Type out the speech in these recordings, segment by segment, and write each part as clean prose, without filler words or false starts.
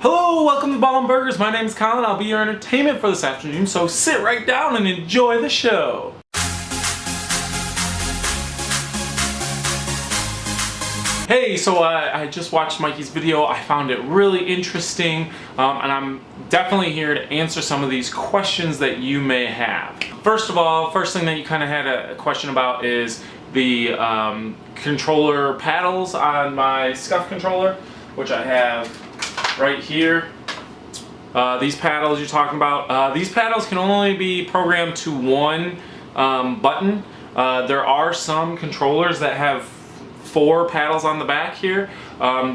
Hello, welcome to ballin'burgers. My name is Colin. I'll be your entertainment for this afternoon, so sit right down and enjoy the show. Hey, so I just watched Mikey's video. I found it really interesting, and I'm definitely here to answer some of these questions that you may have. First of all, first thing that you kind of had a question about is the controller paddles on my scuf controller, which I have right here. These paddles you're talking about, these paddles can only be programmed to one button. There are some controllers that have 4 paddles on the back here.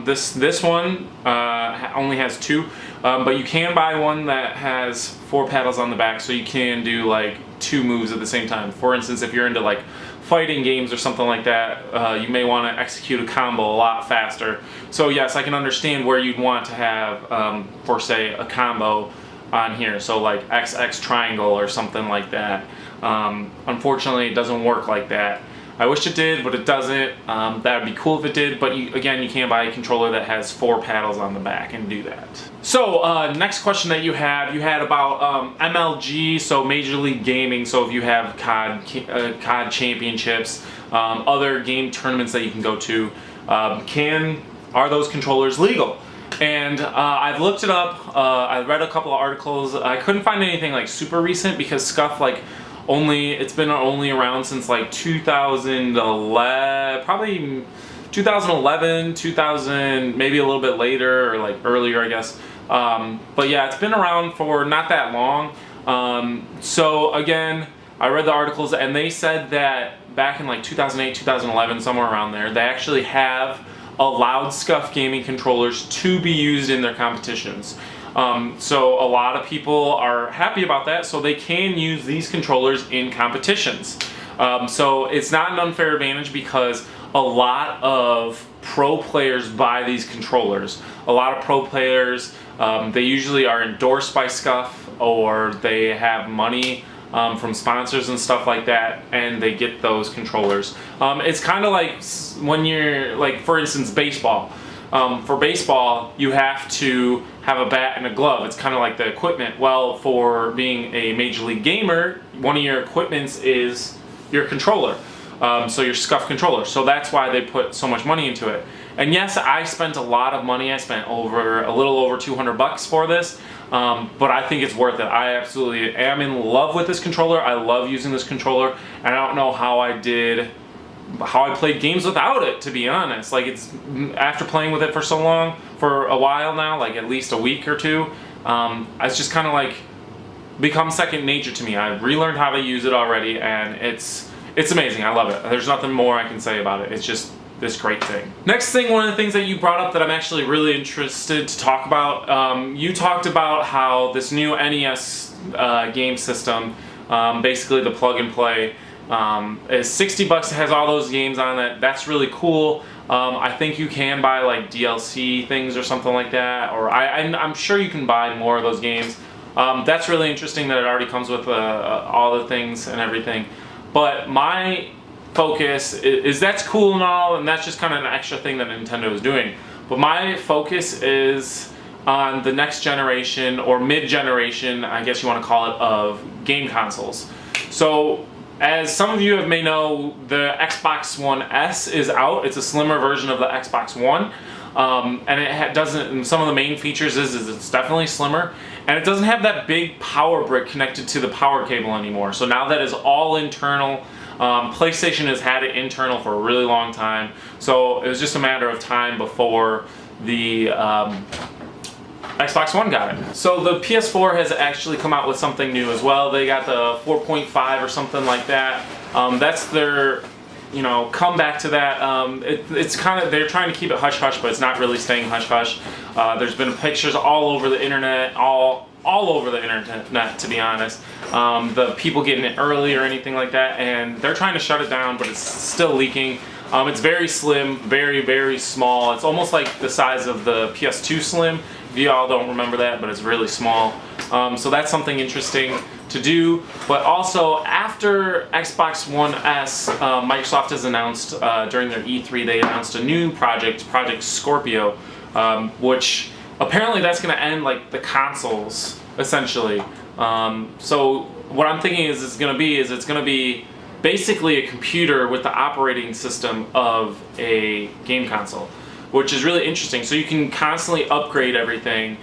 This one only has 2, but you can buy one that has 4 paddles on the back, so you can do like 2 moves at the same time. For instance, if you're into like fighting games or something like that, you may want to execute a combo a lot faster. So yes, I can understand where you'd want to have, for say, a combo on here. So like XX triangle or something like that. Unfortunately, it doesn't work like that. I wish it did, but it doesn't. That would be cool if it did, but again, you can buy a controller that has 4 paddles on the back and do that. So, next question that you had about MLG, so Major League Gaming, so if you have COD championships, other game tournaments that you can go to, are those controllers legal? And I've looked it up, I've read a couple of articles. I couldn't find anything like super recent because scuf it's been only around since like 2011, probably 2011, 2000, maybe a little bit later or like earlier, I guess. But yeah, it's been around for not that long. So again, I read the articles and they said that back in like 2008, 2011, somewhere around there, they actually have allowed scuf gaming controllers to be used in their competitions. So a lot of people are happy about that, so they can use these controllers in competitions. So it's not an unfair advantage because a lot of pro players buy these controllers. A lot of pro players, they usually are endorsed by scuf or they have money from sponsors and stuff like that, and they get those controllers. It's kind of like when you're, like, for instance, baseball. For baseball, you have to have a bat and a glove. It's kind of like the equipment. Well, for being a Major League gamer, one of your equipments is your controller. So your scuf controller. So that's why they put so much money into it. And yes, I spent a lot of money. I spent a little over $200 for this. But I think it's worth it. I absolutely am in love with this controller. I love using this controller. And I don't know how I played games without it, to be honest. Like, it's after playing with it for so long, for a while now, like at least a week or 2, it's just kind of like become second nature to me. I've relearned how to use it already, and it's amazing. I love it. There's nothing more I can say about it. It's just this great thing. Next thing, one of the things that you brought up that I'm actually really interested to talk about, you talked about how this new NES game system, basically the plug and play, is $60. It has all those games on it. That's really cool. I think you can buy like DLC things or something like that, or I'm sure you can buy more of those games. That's really interesting that it already comes with all the things and everything. But my focus is that's cool and all, and that's just kind of an extra thing that Nintendo is doing. But my focus is on the next generation, or mid-generation, I guess you want to call it, of game consoles. So, as some of you may know, the Xbox One S is out. It's a slimmer version of the Xbox One. And it doesn't, some of the main features is it's definitely slimmer. And it doesn't have that big power brick connected to the power cable anymore. So now that is all internal. PlayStation has had it internal for a really long time. So it was just a matter of time before the Xbox One got it. So the PS4 has actually come out with something new as well. They got the 4.5 or something like that. That's their, comeback to that. It's kind of, they're trying to keep it hush-hush, but it's not really staying hush-hush. There's been pictures all over the internet, all over the internet, to be honest. The people getting it early or anything like that, and they're trying to shut it down, but it's still leaking. It's very slim, very, very small. It's almost like the size of the PS2 Slim. You all don't remember that, but it's really small. So that's something interesting to do. But also, after Xbox One S, Microsoft has announced during their E3, they announced a new project, Project Scorpio, which apparently that's going to end like the consoles essentially. So what I'm thinking is it's going to be basically a computer with the operating system of a game console, which is really interesting. So you can constantly upgrade everything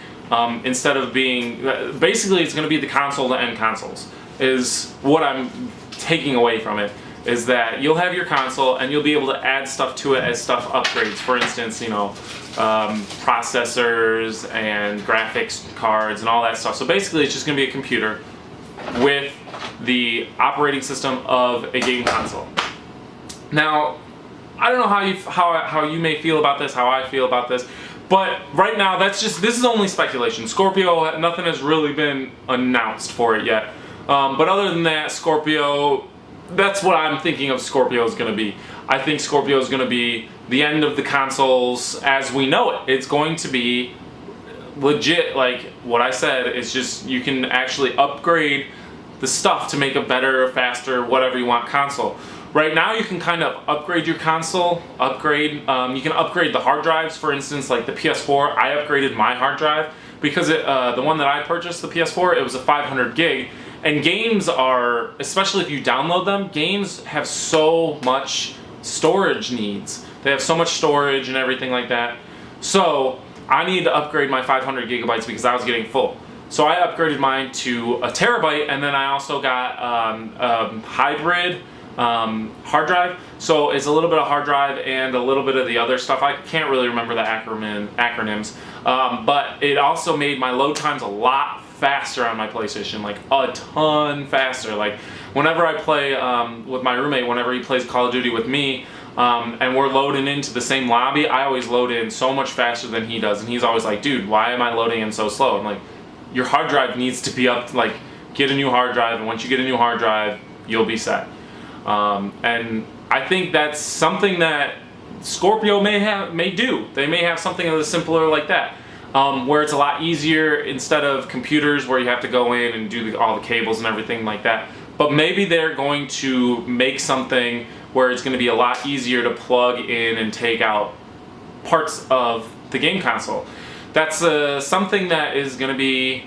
instead of being, basically it's going to be the console to end consoles is what I'm taking away from it, is that you'll have your console and you'll be able to add stuff to it as stuff upgrades. For instance, processors and graphics cards and all that stuff. So basically it's just going to be a computer with the operating system of a game console. Now, I don't know how you may feel about this, how I feel about this, but right now this is only speculation. Scorpio, nothing has really been announced for it yet. But other than that, Scorpio, that's what I'm thinking of Scorpio is going to be. I think Scorpio is going to be the end of the consoles as we know it. It's going to be legit, like what I said, it's just you can actually upgrade the stuff to make a better, faster, whatever you want console. Right now you can kind of upgrade your console, you can upgrade the hard drives. For instance, like the PS4, I upgraded my hard drive because the one that I purchased, the PS4, it was a 500 gig. And games are, especially if you download them, games have so much storage needs. They have so much storage and everything like that. So I needed to upgrade my 500 gigabytes because I was getting full. So I upgraded mine to a terabyte, and then I also got a hybrid hard drive. So it's a little bit of hard drive and a little bit of the other stuff. I can't really remember the acronyms, but it also made my load times a lot faster on my PlayStation, like a ton faster. Like whenever I play with my roommate, whenever he plays Call of Duty with me, and we're loading into the same lobby, I always load in so much faster than he does, and he's always like, dude, why am I loading in so slow? I'm like, your hard drive needs to be up, like get a new hard drive, and once you get a new hard drive, you'll be set. And I think that's something that Scorpio may do. They may have something a little simpler like that. Where it's a lot easier instead of computers where you have to go in and do all the cables and everything like that. But maybe they're going to make something where it's going to be a lot easier to plug in and take out parts of the game console. That's something that is going to be,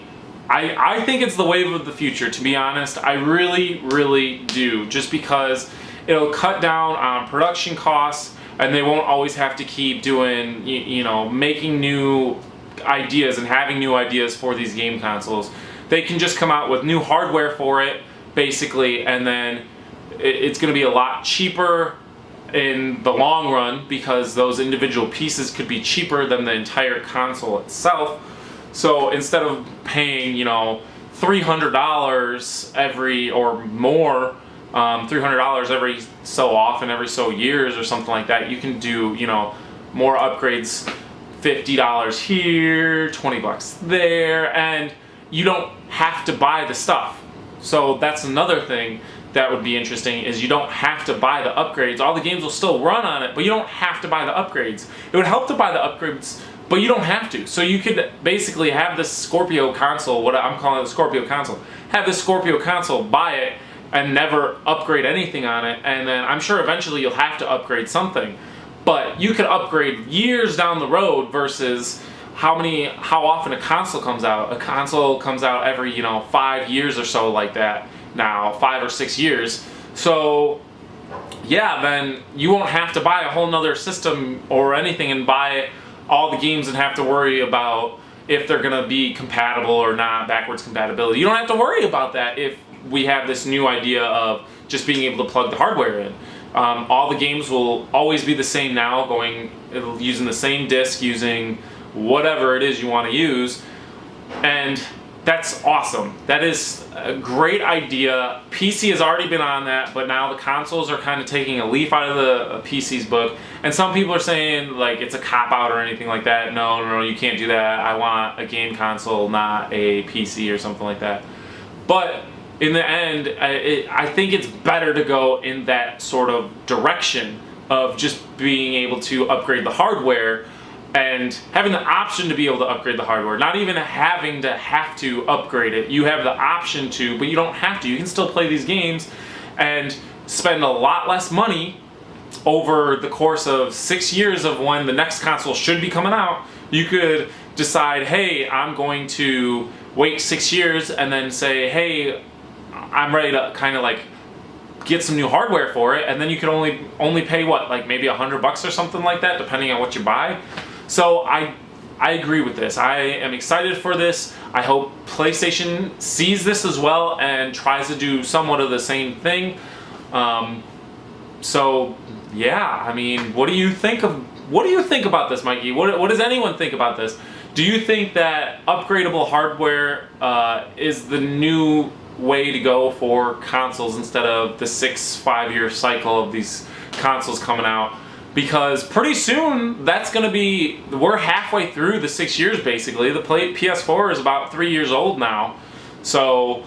I think it's the wave of the future, to be honest. I really, really do. Just because it'll cut down on production costs and they won't always have to keep doing, making new ideas and having new ideas for these game consoles. They can just come out with new hardware for it, basically, and then it's going to be a lot cheaper in the long run because those individual pieces could be cheaper than the entire console itself. So instead of paying, $300 every or more, $300 every so often, every so years or something like that, you can do, more upgrades. $50 here, $20 there, and you don't have to buy the stuff. So that's another thing that would be interesting, is you don't have to buy the upgrades. All the games will still run on it, but you don't have to buy the upgrades. It would help to buy the upgrades, but you don't have to. So you could basically have this Scorpio console, what I'm calling the Scorpio console, have this Scorpio console, buy it, and never upgrade anything on it, and then I'm sure eventually you'll have to upgrade something. But you could upgrade years down the road versus how often a console comes out. A console comes out every, 5 years or so like that now, 5 or 6 years. So yeah, then you won't have to buy a whole nother system or anything and buy all the games and have to worry about if they're going to be compatible or not, backwards compatibility. You don't have to worry about that if we have this new idea of just being able to plug the hardware in. All the games will always be the same now, using the same disc, using whatever it is you want to use, and that's awesome. That is a great idea. PC has already been on that, but now the consoles are kind of taking a leaf out of the PC's book, and some people are saying like it's a cop-out or anything like that. No, you can't do that. I want a game console, not a PC or something like that. But in the end, I think it's better to go in that sort of direction of just being able to upgrade the hardware and having the option to be able to upgrade the hardware. Not even having to have to upgrade it. You have the option to, but you don't have to. You can still play these games and spend a lot less money over the course of 6 years of when the next console should be coming out. You could decide, hey, I'm going to wait 6 years and then say, hey, I'm ready to kind of like get some new hardware for it, and then you can only pay what, like maybe $100 or something like that, depending on what you buy. So I agree with this. I am excited for this. I hope PlayStation sees this as well and tries to do somewhat of the same thing. So yeah, I mean, what do you think about this, Mikey? What does anyone think about this? Do you think that upgradable hardware is the new way to go for consoles instead of the 5-year cycle of these consoles coming out? Because pretty soon that's going to be, we're halfway through the 6 years basically. The PS4 is about 3 years old now, so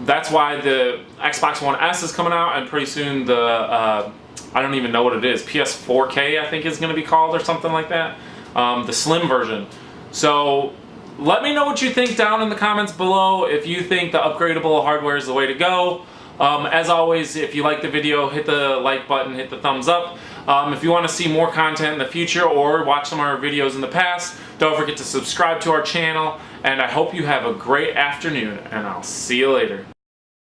that's why the Xbox One S is coming out, and pretty soon the I don't even know what it is, PS4K I think is going to be called or something like that, the slim version. So let me know what you think down in the comments below, if you think the upgradable hardware is the way to go. As always, if you like the video, hit the like button, hit the thumbs up. If you want to see more content in the future or watch some of our videos in the past, don't forget to subscribe to our channel, and I hope you have a great afternoon, and I'll see you later.